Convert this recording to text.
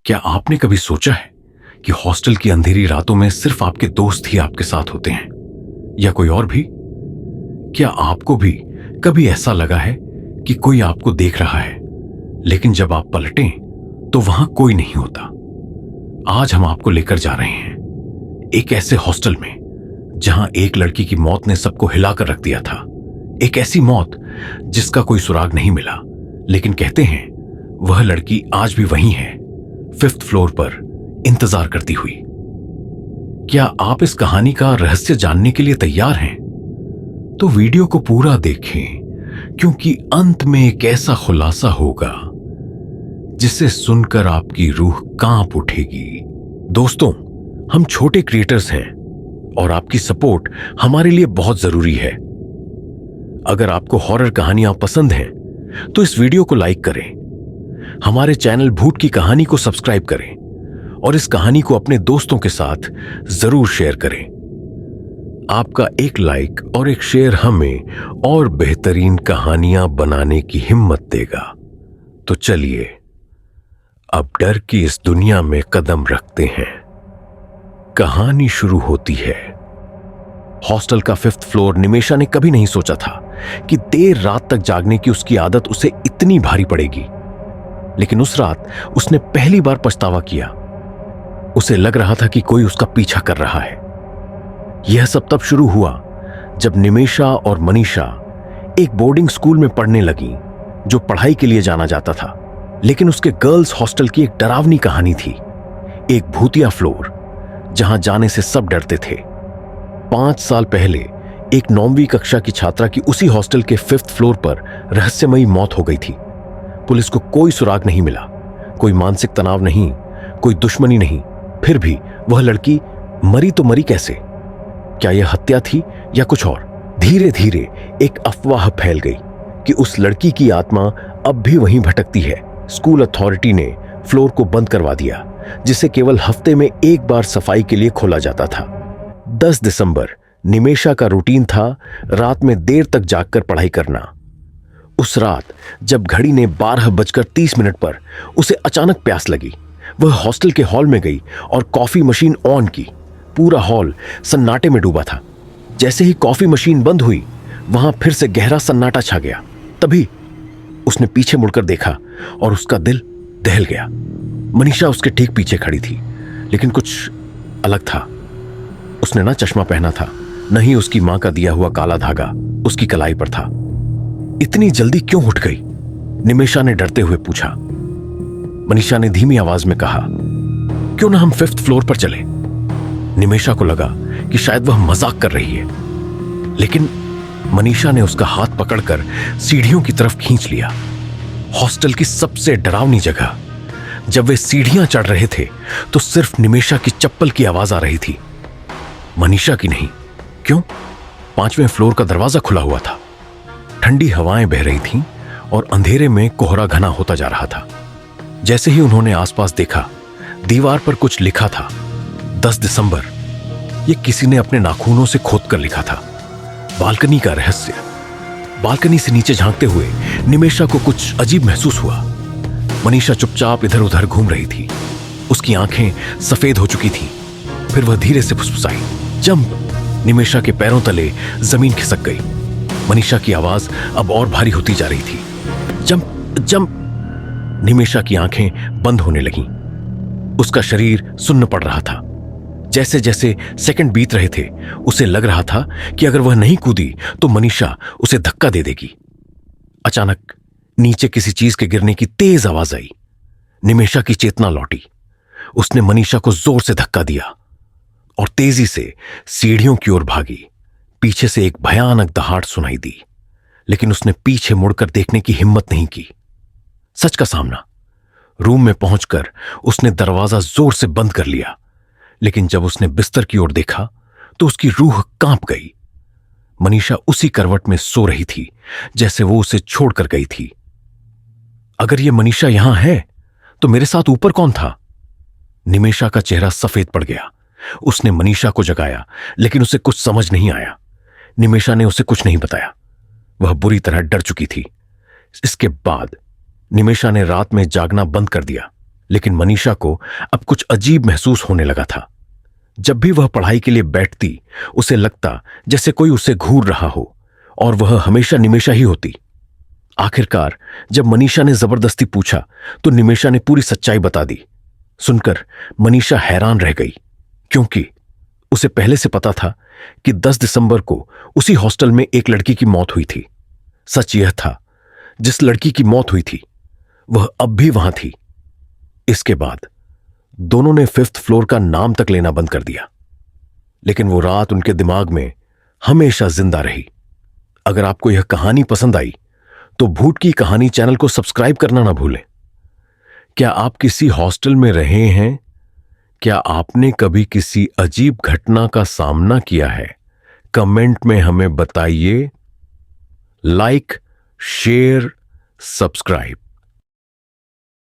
क्या आपने कभी सोचा है कि हॉस्टल की अंधेरी रातों में सिर्फ आपके दोस्त ही आपके साथ होते हैं, या कोई और भी? क्या आपको भी कभी ऐसा लगा है कि कोई आपको देख रहा है, लेकिन जब आप पलटें तो वहां कोई नहीं होता? आज हम आपको लेकर जा रहे हैं एक ऐसे हॉस्टल में जहां एक लड़की की मौत ने सबको हिलाकर रख दिया था। एक ऐसी मौत जिसका कोई सुराग नहीं मिला, लेकिन कहते हैं वह लड़की आज भी वहीं है, 5th फ्लोर पर इंतजार करती हुई। क्या आप इस कहानी का रहस्य जानने के लिए तैयार हैं? तो वीडियो को पूरा देखें, क्योंकि अंत में एक ऐसा खुलासा होगा जिसे सुनकर आपकी रूह कांप उठेगी। दोस्तों, हम छोटे क्रिएटर्स हैं और आपकी सपोर्ट हमारे लिए बहुत जरूरी है। अगर आपको हॉरर कहानियां पसंद हैं तो इस वीडियो को लाइक करें, हमारे चैनल भूत की कहानी को सब्सक्राइब करें और इस कहानी को अपने दोस्तों के साथ जरूर शेयर करें। आपका एक लाइक और एक शेयर हमें और बेहतरीन कहानियां बनाने की हिम्मत देगा। तो चलिए अब डर की इस दुनिया में कदम रखते हैं। कहानी शुरू होती है। हॉस्टल का 5th फ्लोर निमेशा ने कभी नहीं सोचा था कि देर रात तक जागने की उसकी आदत उसे इतनी भारी पड़ेगी, लेकिन उस रात उसने पहली बार पछतावा किया। उसे लग रहा था कि कोई उसका पीछा कर रहा है। यह सब तब शुरू हुआ जब निमेशा और मनीषा एक बोर्डिंग स्कूल में पढ़ने लगी, जो पढ़ाई के लिए जाना जाता था, लेकिन उसके गर्ल्स हॉस्टल की एक डरावनी कहानी थी। एक भूतिया फ्लोर जहां जाने से सब डरते थे। 5 साल पहले एक 9वीं कक्षा की छात्रा की उसी हॉस्टल के 5th फ्लोर पर रहस्यमयी मौत हो गई थी। पुलिस को कोई सुराग नहीं मिला, कोई मानसिक तनाव नहीं, कोई दुश्मनी नहीं। फिर भी वह लड़की मरी तो मरी कैसे? क्या यह हत्या थी या कुछ और? धीरे धीरे एक अफवाह फैल गई कि उस लड़की की आत्मा अब भी वहीं भटकती है। स्कूल अथॉरिटी ने फ्लोर को बंद करवा दिया, जिसे केवल हफ्ते में एक बार सफाई के लिए खोला जाता था। 10 दिसंबर निमेशा का रूटीन था रात में देर तक जागकर पढ़ाई करना। उस रात जब घड़ी ने 12:30 पर उसे अचानक प्यास लगी, वह हॉस्टल के हॉल में गई और कॉफी मशीन ऑन की। पूरा हॉल सन्नाटे में डूबा था। जैसे ही कॉफी मशीन बंद हुई, वहां फिर से गहरा सन्नाटा छा गया। तभी उसने पीछे मुड़कर देखा और उसका दिल दहल गया। मनीषा उसके ठीक पीछे खड़ी थी, लेकिन कुछ अलग था। उसने ना चश्मा पहना था, न ही उसकी मां का दिया हुआ काला धागा उसकी कलाई पर था। इतनी जल्दी क्यों उठ गई? निमेशा ने डरते हुए पूछा। मनीषा ने धीमी आवाज में कहा, क्यों ना हम 5th फ्लोर पर चले? निमेशा को लगा कि शायद वह मजाक कर रही है, लेकिन मनीषा ने उसका हाथ पकड़कर सीढ़ियों की तरफ खींच लिया। हॉस्टल की सबसे डरावनी जगह। जब वे सीढ़ियां चढ़ रहे थे तो सिर्फ निमेशा की चप्पल की आवाज आ रही थी, मनीषा की नहीं। क्यों? 5वें फ्लोर का दरवाजा खुला हुआ था। ठंडी हवाएं बह रही थीं और अंधेरे में कोहरा घना होता जा रहा था। जैसे ही उन्होंने आसपास देखा, दीवार पर कुछ लिखा था, 10 दिसंबर। यह किसी ने अपने नाखूनों से खोदकर लिखा था। बालकनी का रहस्य। बालकनी से नीचे झांकते हुए निमेशा को कुछ अजीब महसूस हुआ। मनीषा चुपचाप इधर उधर घूम रही थी। उसकी आंखें सफेद हो चुकी थीं। फिर वह धीरे से फुसफुसाई, जंप। निमेशा के पैरों तले जमीन खिसक गई। मनीषा की आवाज अब और भारी होती जा रही थी, जंप जंप। निमेशा की आंखें बंद होने लगीं। उसका शरीर सुन्न पड़ रहा था। जैसे जैसे सेकंड बीत रहे थे, उसे लग रहा था कि अगर वह नहीं कूदी तो मनीषा उसे धक्का दे देगी। अचानक नीचे किसी चीज के गिरने की तेज आवाज आई। निमेशा की चेतना लौटी। उसने मनीषा को जोर से धक्का दिया और तेजी से सीढ़ियों की ओर भागी। पीछे से एक भयानक दहाड़ सुनाई दी, लेकिन उसने पीछे मुड़कर देखने की हिम्मत नहीं की। सच का सामना। रूम में पहुंचकर उसने दरवाजा जोर से बंद कर लिया, लेकिन जब उसने बिस्तर की ओर देखा तो उसकी रूह कांप गई। मनीषा उसी करवट में सो रही थी जैसे वो उसे छोड़कर गई थी। अगर ये मनीषा यहां है तो मेरे साथ ऊपर कौन था? निमेशा का चेहरा सफेद पड़ गया। उसने मनीषा को जगाया, लेकिन उसे कुछ समझ नहीं आया। निमेशा ने उसे कुछ नहीं बताया। वह बुरी तरह डर चुकी थी। इसके बाद निमेशा ने रात में जागना बंद कर दिया। लेकिन मनीषा को अब कुछ अजीब महसूस होने लगा था। जब भी वह पढ़ाई के लिए बैठती, उसे लगता जैसे कोई उसे घूर रहा हो, और वह हमेशा निमेषा ही होती। आखिरकार जब मनीषा ने जबरदस्ती पूछा तो निमेषा ने पूरी सच्चाई बता दी। सुनकर मनीषा हैरान रह गई, क्योंकि उसे पहले से पता था कि 10 दिसंबर को उसी हॉस्टल में एक लड़की की मौत हुई थी। सच यह था, जिस लड़की की मौत हुई थी वह अब भी वहां थी। इसके बाद दोनों ने 5th फ्लोर का नाम तक लेना बंद कर दिया, लेकिन वो रात उनके दिमाग में हमेशा जिंदा रही। अगर आपको यह कहानी पसंद आई तो भूत की कहानी चैनल को सब्सक्राइब करना ना भूलें। क्या आप किसी हॉस्टल में रहे हैं? क्या आपने कभी किसी अजीब घटना का सामना किया है? कमेंट में हमें बताइए। Like, share, subscribe.